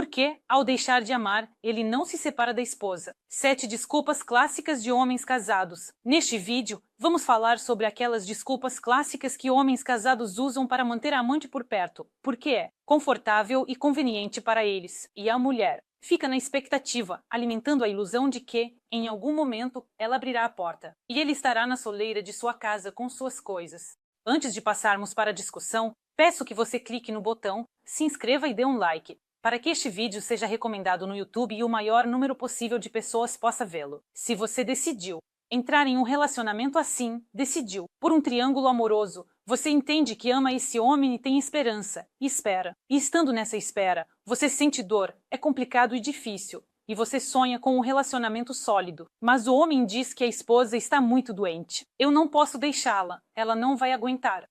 Por que, ao deixar de amar, ele não se separa da esposa? 7 desculpas clássicas de homens casados. Neste vídeo, vamos falar sobre aquelas desculpas clássicas que homens casados usam para manter a amante por perto, porque é confortável e conveniente para eles. E a mulher fica na expectativa, alimentando a ilusão de que, em algum momento, ela abrirá a porta e ele estará na soleira de sua casa com suas coisas. Antes de passarmos para a discussão, peço que você clique no botão, se inscreva e dê um like, para que este vídeo seja recomendado no YouTube e o maior número possível de pessoas possa vê-lo. Se você decidiu entrar em um relacionamento assim, decidiu, por um triângulo amoroso, você entende que ama esse homem e tem esperança, e espera. E estando nessa espera, você sente dor, é complicado e difícil, e você sonha com um relacionamento sólido. Mas o homem diz que a esposa está muito doente. Eu não posso deixá-la, ela não vai aguentar.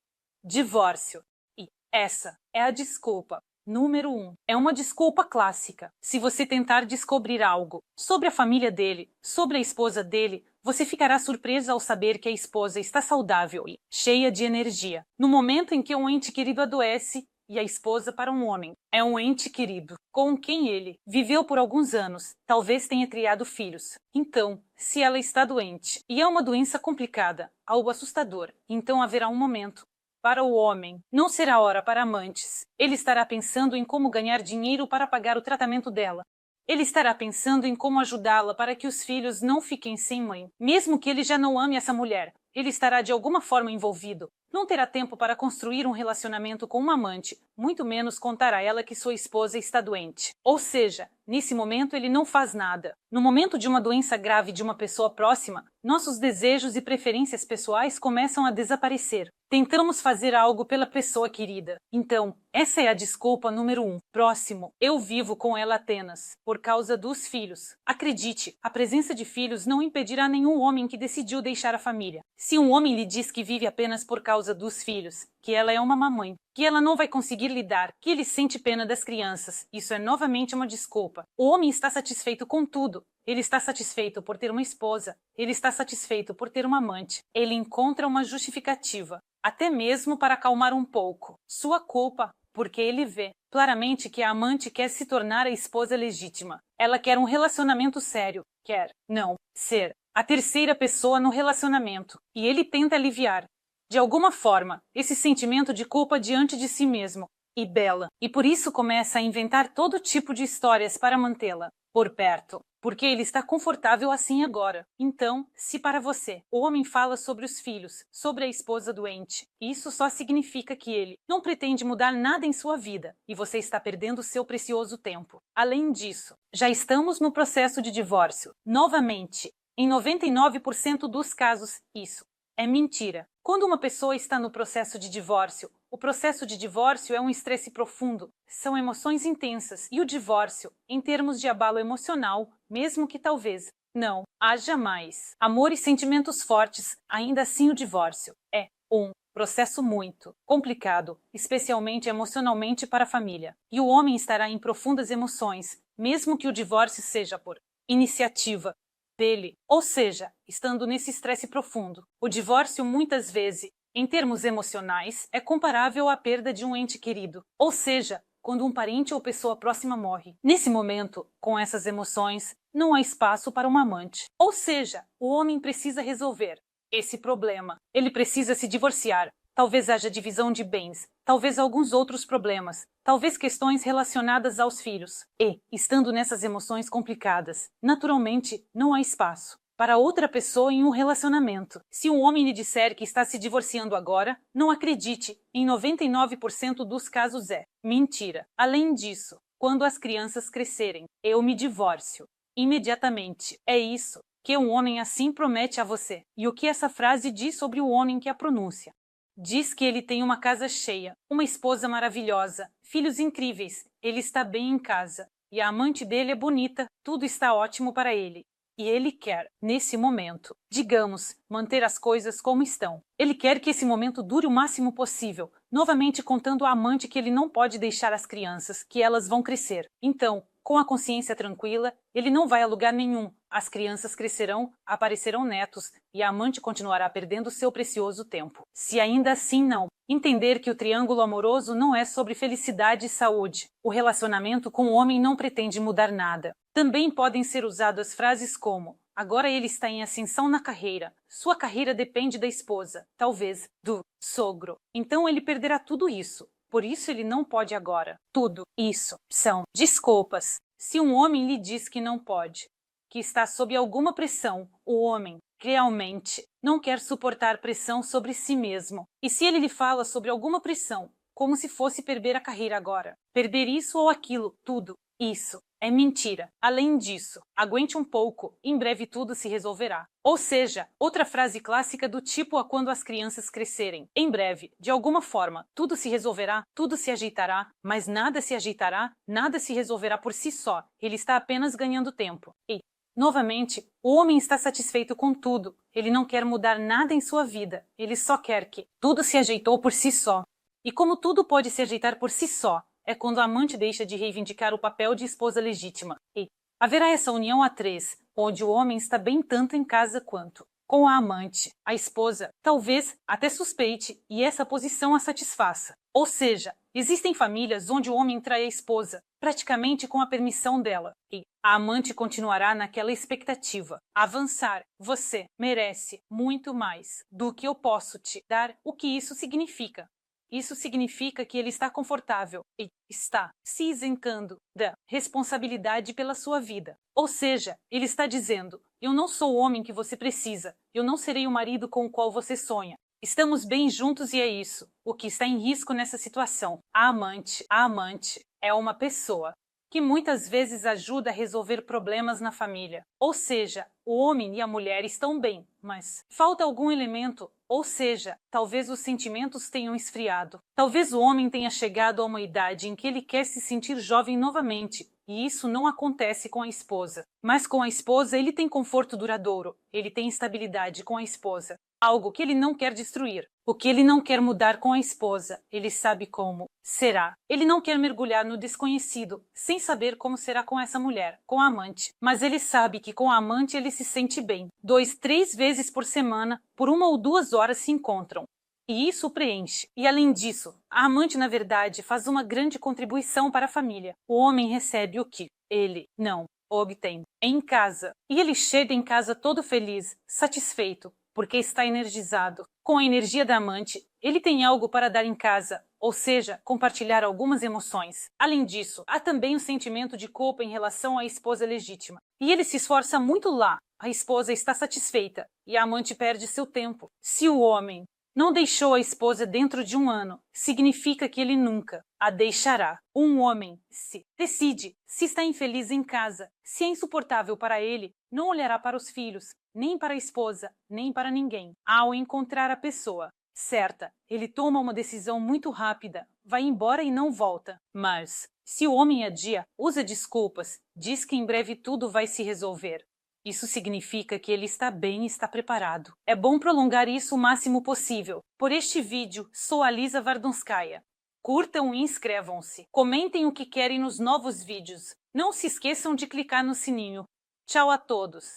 Divórcio. E essa é a desculpa. Número 1. É uma desculpa clássica. Se você tentar descobrir algo sobre a família dele, sobre a esposa dele, você ficará surpresa ao saber que a esposa está saudável e cheia de energia. No momento em que um ente querido adoece, e a esposa para um homem é um ente querido, com quem ele viveu por alguns anos, talvez tenha criado filhos. Então, se ela está doente, e é uma doença complicada, algo assustador, então haverá um momento. Para o homem, não será hora para amantes. Ele estará pensando em como ganhar dinheiro para pagar o tratamento dela. Ele estará pensando em como ajudá-la para que os filhos não fiquem sem mãe. Mesmo que ele já não ame essa mulher, ele estará de alguma forma envolvido. Não terá tempo para construir um relacionamento com uma amante, muito menos contar a ela que sua esposa está doente. Ou seja, nesse momento ele não faz nada. No momento de uma doença grave de uma pessoa próxima, nossos desejos e preferências pessoais começam a desaparecer. Tentamos fazer algo pela pessoa querida. Então, essa é a desculpa número 1. Próximo, eu vivo com ela apenas por causa dos filhos. Acredite, a presença de filhos não impedirá nenhum homem que decidiu deixar a família. Se um homem lhe diz que vive apenas por causa dos filhos, que ela é uma mamãe, que ela não vai conseguir lidar, que ele sente pena das crianças, isso é novamente uma desculpa. O homem está satisfeito com tudo. Ele está satisfeito por ter uma esposa. Ele está satisfeito por ter uma amante. Ele encontra uma justificativa, até mesmo para acalmar um pouco sua culpa, porque ele vê claramente que a amante quer se tornar a esposa legítima. Ela quer um relacionamento sério, quer, não, ser a terceira pessoa no relacionamento, e ele tenta aliviar, de alguma forma, esse sentimento de culpa diante de si mesmo, e Bella, e por isso começa a inventar todo tipo de histórias para mantê-la por perto, porque ele está confortável assim agora. Então, se para você, o homem fala sobre os filhos, sobre a esposa doente, isso só significa que ele não pretende mudar nada em sua vida, e você está perdendo seu precioso tempo. Além disso, já estamos no processo de divórcio. Novamente, em 99% dos casos, isso é mentira. Quando uma pessoa está no processo de divórcio, o processo de divórcio é um estresse profundo, são emoções intensas, e o divórcio, em termos de abalo emocional, mesmo que talvez não haja mais amor e sentimentos fortes, ainda assim o divórcio é um processo muito complicado, especialmente emocionalmente para a família. E o homem estará em profundas emoções, mesmo que o divórcio seja por iniciativa dele, ou seja, estando nesse estresse profundo. O divórcio muitas vezes, em termos emocionais, é comparável à perda de um ente querido, ou seja, quando um parente ou pessoa próxima morre. Nesse momento, com essas emoções, não há espaço para uma amante. Ou seja, o homem precisa resolver esse problema. Ele precisa se divorciar. Talvez haja divisão de bens, talvez alguns outros problemas, talvez questões relacionadas aos filhos. E, estando nessas emoções complicadas, naturalmente não há espaço para outra pessoa em um relacionamento. Se um homem lhe disser que está se divorciando agora, não acredite, em 99% dos casos é mentira. Além disso, quando as crianças crescerem, eu me divorcio imediatamente. É isso que um homem assim promete a você. E o que essa frase diz sobre o homem que a pronuncia? Diz que ele tem uma casa cheia, uma esposa maravilhosa, filhos incríveis, ele está bem em casa, e a amante dele é bonita, tudo está ótimo para ele. E ele quer, nesse momento, digamos, manter as coisas como estão. Ele quer que esse momento dure o máximo possível, novamente contando à amante que ele não pode deixar as crianças, que elas vão crescer. Então, com a consciência tranquila, ele não vai a lugar nenhum, As crianças crescerão, aparecerão netos, e a amante continuará perdendo seu precioso tempo. Se ainda assim não entender que o triângulo amoroso não é sobre felicidade e saúde, o relacionamento com o homem não pretende mudar nada. Também podem ser usadas frases como: agora ele está em ascensão na carreira. Sua carreira depende da esposa, talvez do sogro. Então ele perderá tudo isso. Por isso ele não pode agora. Tudo isso são desculpas. Se um homem lhe diz que não pode, que está sob alguma pressão, o homem realmente não quer suportar pressão sobre si mesmo. E se ele lhe fala sobre alguma pressão, como se fosse perder a carreira agora, perder isso ou aquilo, tudo isso é mentira. Além disso, aguente um pouco, em breve tudo se resolverá. Ou seja, outra frase clássica do tipo a quando as crianças crescerem. Em breve, de alguma forma, tudo se resolverá, tudo se ajeitará, mas nada se ajeitará, nada se resolverá por si só. Ele está apenas ganhando tempo. E, novamente, o homem está satisfeito com tudo. Ele não quer mudar nada em sua vida. Ele só quer que tudo se ajeitou por si só. E como tudo pode se ajeitar por si só, é quando a amante deixa de reivindicar o papel de esposa legítima. E haverá essa união a três, onde o homem está bem tanto em casa quanto com a amante. A esposa talvez até suspeite e essa posição a satisfaça. Ou seja, existem famílias onde o homem trai a esposa, praticamente com a permissão dela. E a amante continuará naquela expectativa. Avançar. Você merece muito mais do que eu posso te dar. O que isso significa? Isso significa que ele está confortável e está se isentando da responsabilidade pela sua vida. Ou seja, ele está dizendo: eu não sou o homem que você precisa, eu não serei o marido com o qual você sonha. Estamos bem juntos e é isso. O que está em risco nessa situação? A amante é uma pessoa que muitas vezes ajuda a resolver problemas na família. Ou seja, o homem e a mulher estão bem, mas falta algum elemento. Ou seja, talvez os sentimentos tenham esfriado. Talvez o homem tenha chegado a uma idade em que ele quer se sentir jovem novamente. E isso não acontece com a esposa. Mas com a esposa ele tem conforto duradouro. Ele tem estabilidade com a esposa. Algo que ele não quer destruir. O que ele não quer mudar com a esposa, ele sabe como será. Ele não quer mergulhar no desconhecido, sem saber como será com essa mulher, com a amante. Mas ele sabe que com a amante ele se sente bem. 2, 3 vezes por semana, por 1 ou 2 horas se encontram. E isso o preenche. E além disso, a amante, na verdade, faz uma grande contribuição para a família. O homem recebe o que ele não obtém em casa. E ele chega em casa todo feliz, satisfeito, porque está energizado. Com a energia da amante, ele tem algo para dar em casa, ou seja, compartilhar algumas emoções. Além disso, há também o sentimento de culpa em relação à esposa legítima. E ele se esforça muito lá. A esposa está satisfeita e a amante perde seu tempo. Se o homem não deixou a esposa dentro de 1 ano, significa que ele nunca a deixará. Um homem se decide, se está infeliz em casa, se é insuportável para ele, não olhará para os filhos, nem para a esposa, nem para ninguém. Ao encontrar a pessoa certa, ele toma uma decisão muito rápida, vai embora e não volta. Mas, se o homem adia, usa desculpas, diz que em breve tudo vai se resolver. Isso significa que ele está bem e está preparado. É bom prolongar isso o máximo possível. Por este vídeo, sou a Lisa Vardonskaya. Curtam e inscrevam-se. Comentem o que querem nos novos vídeos. Não se esqueçam de clicar no sininho. Tchau a todos!